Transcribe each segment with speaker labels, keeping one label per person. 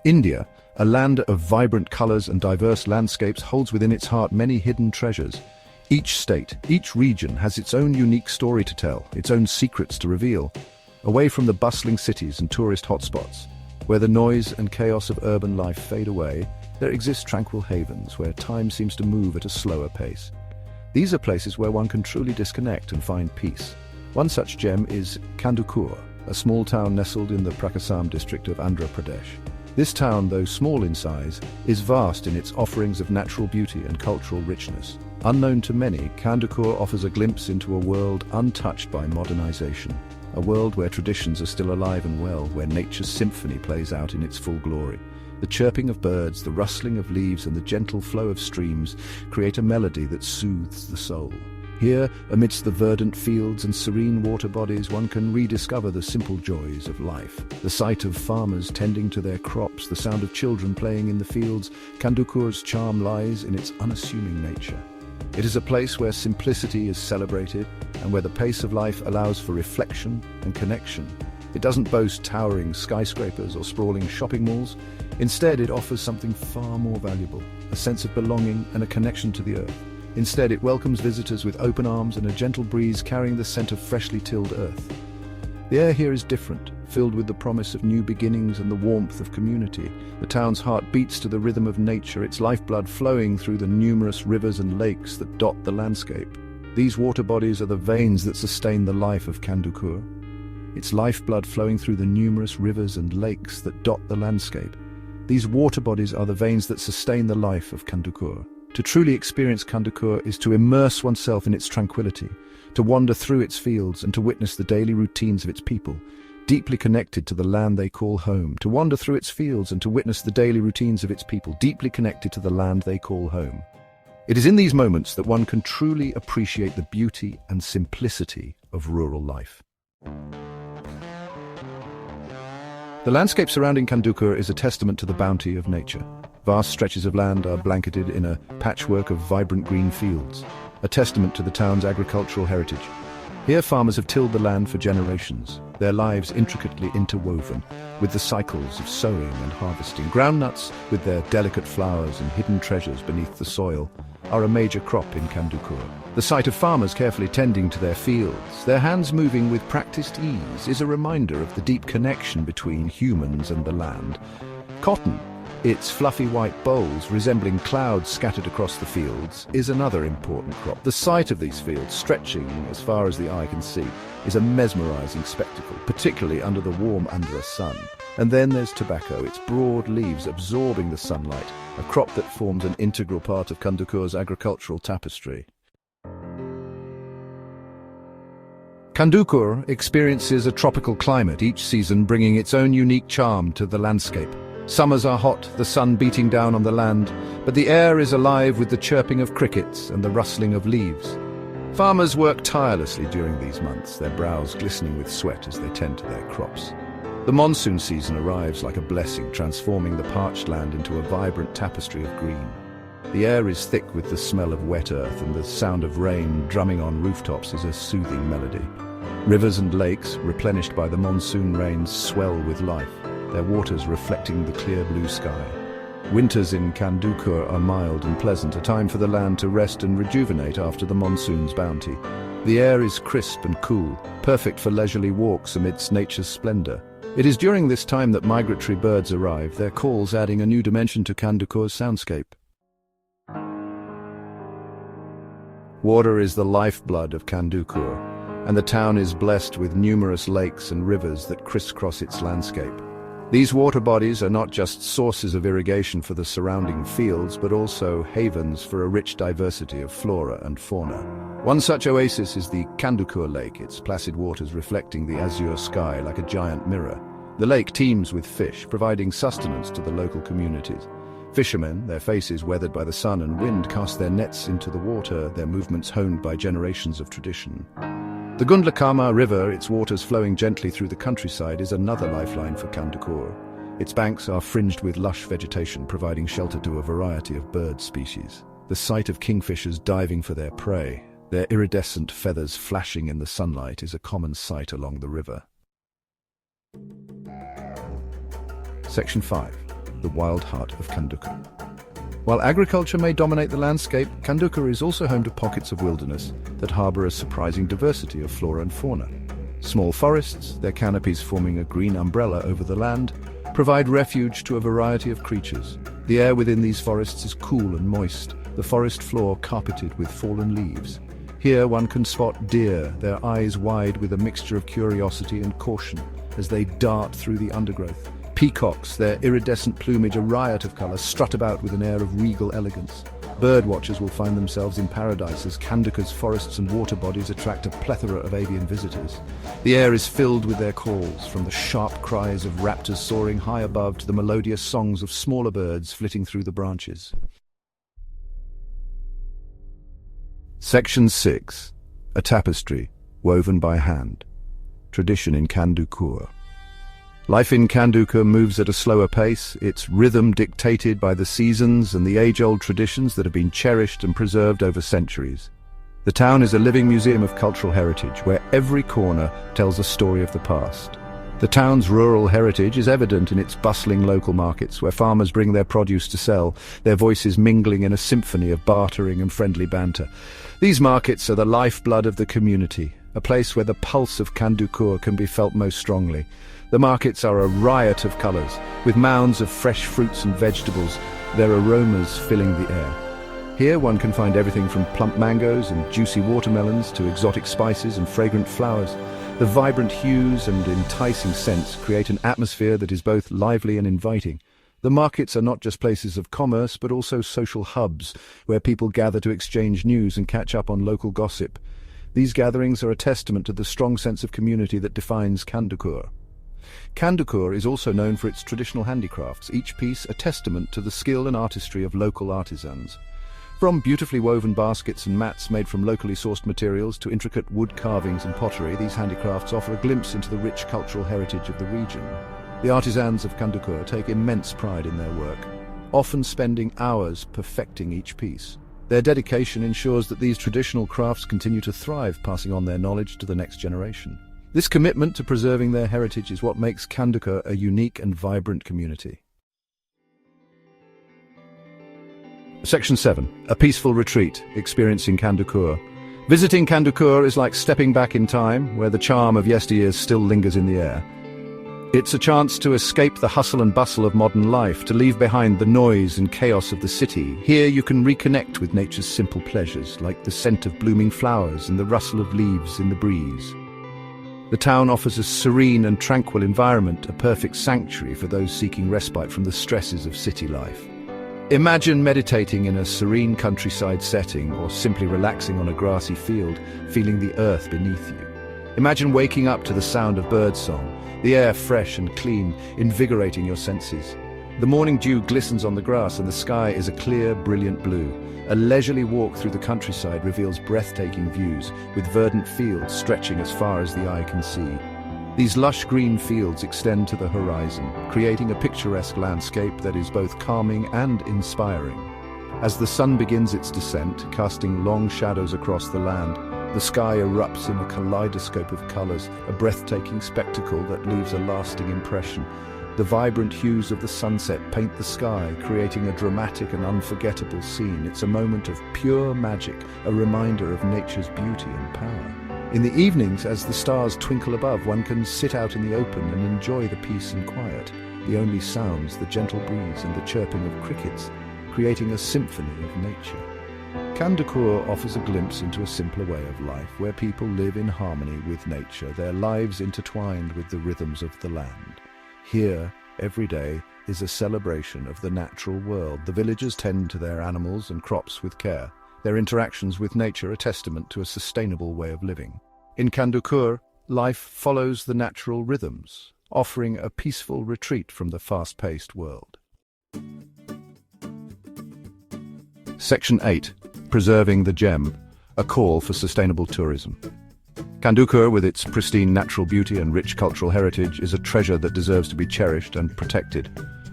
Speaker 1: India, a land of vibrant colors and diverse landscapes, holds within its heart many hidden treasures. Each state, each region has its own unique story to tell, its own secrets to reveal. Away from the bustling cities and tourist hotspots, where the noise and chaos of urban life fade away, there exist tranquil havens where time seems to move at a slower pace. These are places where one can truly disconnect and find peace. One such gem is Kandukur, a small town nestled in the Prakasam district of Andhra Pradesh. This town, though small in size, is vast in its offerings of natural beauty and cultural richness. Unknown to many, Kandukur offers a glimpse into a world untouched by modernization. A world where traditions are still alive and well, where nature's symphony plays out in its full glory. The chirping of birds, the rustling of leaves, and the gentle flow of streams create a melody that soothes the soul. Here, amidst the verdant fields and serene water bodies, one can rediscover the simple joys of life. The sight of farmers tending to their crops, the sound of children playing in the fields, Kandukur's charm lies in its unassuming nature. It is a place where simplicity is celebrated and where the pace of life allows for reflection and connection. It doesn't boast towering skyscrapers or sprawling shopping malls. Instead, it offers something far more valuable, a sense of belonging and a connection to the earth. Instead, it welcomes visitors with open arms and a gentle breeze carrying the scent of freshly tilled earth. The air here is different, filled with the promise of new beginnings and the warmth of community. The town's heart beats to the rhythm of nature, its lifeblood flowing through the numerous rivers and lakes that dot the landscape. These water bodies are the veins that sustain the life of Kandukur. Its lifeblood flowing through the numerous rivers and lakes that dot the landscape. These water bodies are the veins that sustain the life of Kandukur. To truly experience Kandukur is to immerse oneself in its tranquility, to wander through its fields and to witness the daily routines of its people, deeply connected to the land they call home. To wander through its fields and to witness the daily routines of its people, deeply connected to the land they call home. It is in these moments that one can truly appreciate the beauty and simplicity of rural life. The landscape surrounding Kandukur is a testament to the bounty of nature. Vast stretches of land are blanketed in a patchwork of vibrant green fields, a testament to the town's agricultural heritage. Here farmers have tilled the land for generations, their lives intricately interwoven with the cycles of sowing and harvesting. Groundnuts, with their delicate flowers and hidden treasures beneath the soil, are a major crop in Kandukur. The sight of farmers carefully tending to their fields, their hands moving with practiced ease, is a reminder of the deep connection between humans and the land. Cotton, its fluffy white bolls resembling clouds scattered across the fields, is another important crop. The sight of these fields stretching as far as the eye can see is a mesmerizing spectacle, particularly under the warm Andhra sun. And then there's tobacco, its broad leaves absorbing the sunlight, a crop that forms an integral part of Kandukur's agricultural tapestry. Kandukur experiences a tropical climate, each season bringing its own unique charm to the landscape. Summers are hot, the sun beating down on the land, but the air is alive with the chirping of crickets and the rustling of leaves. Farmers work tirelessly during these months, their brows glistening with sweat as they tend to their crops. The monsoon season arrives like a blessing, transforming the parched land into a vibrant tapestry of green. The air is thick with the smell of wet earth, and the sound of rain drumming on rooftops is a soothing melody. Rivers and lakes, replenished by the monsoon rains, swell with life, their waters reflecting the clear blue sky. Winters in Kandukur are mild and pleasant, a time for the land to rest and rejuvenate after the monsoon's bounty. The air is crisp and cool, perfect for leisurely walks amidst nature's splendor. It is during this time that migratory birds arrive, their calls adding a new dimension to Kandukur's soundscape. Water is the lifeblood of Kandukur, and the town is blessed with numerous lakes and rivers that crisscross its landscape. These water bodies are not just sources of irrigation for the surrounding fields, but also havens for a rich diversity of flora and fauna. One such oasis is the Kandukur Lake, its placid waters reflecting the azure sky like a giant mirror. The lake teems with fish, providing sustenance to the local communities. Fishermen, their faces weathered by the sun and wind, cast their nets into the water, their movements honed by generations of tradition. The Gundlakama River, its waters flowing gently through the countryside, is another lifeline for Kandukur. Its banks are fringed with lush vegetation, providing shelter to a variety of bird species. The sight of kingfishers diving for their prey, their iridescent feathers flashing in the sunlight, is a common sight along the river. Section 5. the wild heart of Kandukur. While agriculture may dominate the landscape, Kandukur is also home to pockets of wilderness that harbor a surprising diversity of flora and fauna. Small forests, their canopies forming a green umbrella over the land, provide refuge to a variety of creatures. The air within these forests is cool and moist, the forest floor carpeted with fallen leaves. Here one can spot deer, their eyes wide with a mixture of curiosity and caution as they dart through the undergrowth. Peacocks, their iridescent plumage a riot of colour, strut about with an air of regal elegance. Bird watchers will find themselves in paradise as Kandukur's forests and water bodies attract a plethora of avian visitors. The air is filled with their calls, from the sharp cries of raptors soaring high above to the melodious songs of smaller birds flitting through the branches. Section 6. A tapestry, woven by hand. Tradition in Kandukur. Life in Kandukur moves at a slower pace, its rhythm dictated by the seasons and the age-old traditions that have been cherished and preserved over centuries. The town is a living museum of cultural heritage, where every corner tells a story of the past. The town's rural heritage is evident in its bustling local markets, where farmers bring their produce to sell, their voices mingling in a symphony of bartering and friendly banter. These markets are the lifeblood of the community, a place where the pulse of Kandukur can be felt most strongly. The markets are a riot of colours, with mounds of fresh fruits and vegetables, their aromas filling the air. Here one can find everything from plump mangoes and juicy watermelons to exotic spices and fragrant flowers. The vibrant hues and enticing scents create an atmosphere that is both lively and inviting. The markets are not just places of commerce, but also social hubs, where people gather to exchange news and catch up on local gossip. These gatherings are a testament to the strong sense of community that defines Kandukur. Kandukur is also known for its traditional handicrafts, each piece a testament to the skill and artistry of local artisans. From beautifully woven baskets and mats made from locally sourced materials to intricate wood carvings and pottery, these handicrafts offer a glimpse into the rich cultural heritage of the region. The artisans of Kandukur take immense pride in their work, often spending hours perfecting each piece. Their dedication ensures that these traditional crafts continue to thrive, passing on their knowledge to the next generation. This commitment to preserving their heritage is what makes Kandukur a unique and vibrant community. Section 7. A peaceful retreat, experiencing Kandukur. Visiting Kandukur is like stepping back in time, where the charm of yesteryears still lingers in the air. It's a chance to escape the hustle and bustle of modern life, to leave behind the noise and chaos of the city. Here you can reconnect with nature's simple pleasures, like the scent of blooming flowers and the rustle of leaves in the breeze. The town offers a serene and tranquil environment, a perfect sanctuary for those seeking respite from the stresses of city life. Imagine meditating in a serene countryside setting, or simply relaxing on a grassy field, feeling the earth beneath you. Imagine waking up to the sound of birdsong, the air fresh and clean, invigorating your senses. The morning dew glistens on the grass and the sky is a clear, brilliant blue. A leisurely walk through the countryside reveals breathtaking views, with verdant fields stretching as far as the eye can see. These lush green fields extend to the horizon, creating a picturesque landscape that is both calming and inspiring. As the sun begins its descent, casting long shadows across the land, the sky erupts in a kaleidoscope of colors, a breathtaking spectacle that leaves a lasting impression. The vibrant hues of the sunset paint the sky, creating a dramatic and unforgettable scene. It's a moment of pure magic, a reminder of nature's beauty and power. In the evenings, as the stars twinkle above, one can sit out in the open and enjoy the peace and quiet. The only sounds, the gentle breeze and the chirping of crickets, creating a symphony of nature. Kandukur offers a glimpse into a simpler way of life, where people live in harmony with nature, their lives intertwined with the rhythms of the land. Here, every day is a celebration of the natural world. The villagers tend to their animals and crops with care. Their interactions with nature are a testament to a sustainable way of living. In Kandukur, life follows the natural rhythms, offering a peaceful retreat from the fast-paced world. Section 8. Preserving the Gem, a call for sustainable tourism. Kandukur, with its pristine natural beauty and rich cultural heritage, is a treasure that deserves to be cherished and protected.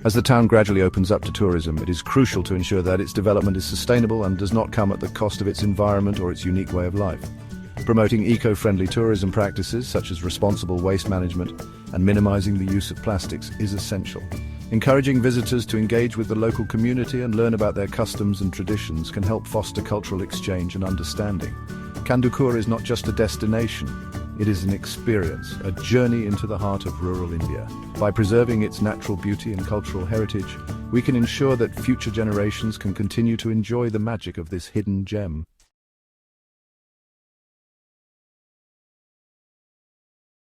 Speaker 1: As the town gradually opens up to tourism, it is crucial to ensure that its development is sustainable and does not come at the cost of its environment or its unique way of life. Promoting eco-friendly tourism practices such as responsible waste management and minimizing the use of plastics is essential. Encouraging visitors to engage with the local community and learn about their customs and traditions can help foster cultural exchange and understanding. Kandukur is not just a destination, it is an experience, a journey into the heart of rural India. By preserving its natural beauty and cultural heritage, we can ensure that future generations can continue to enjoy the magic of this hidden gem.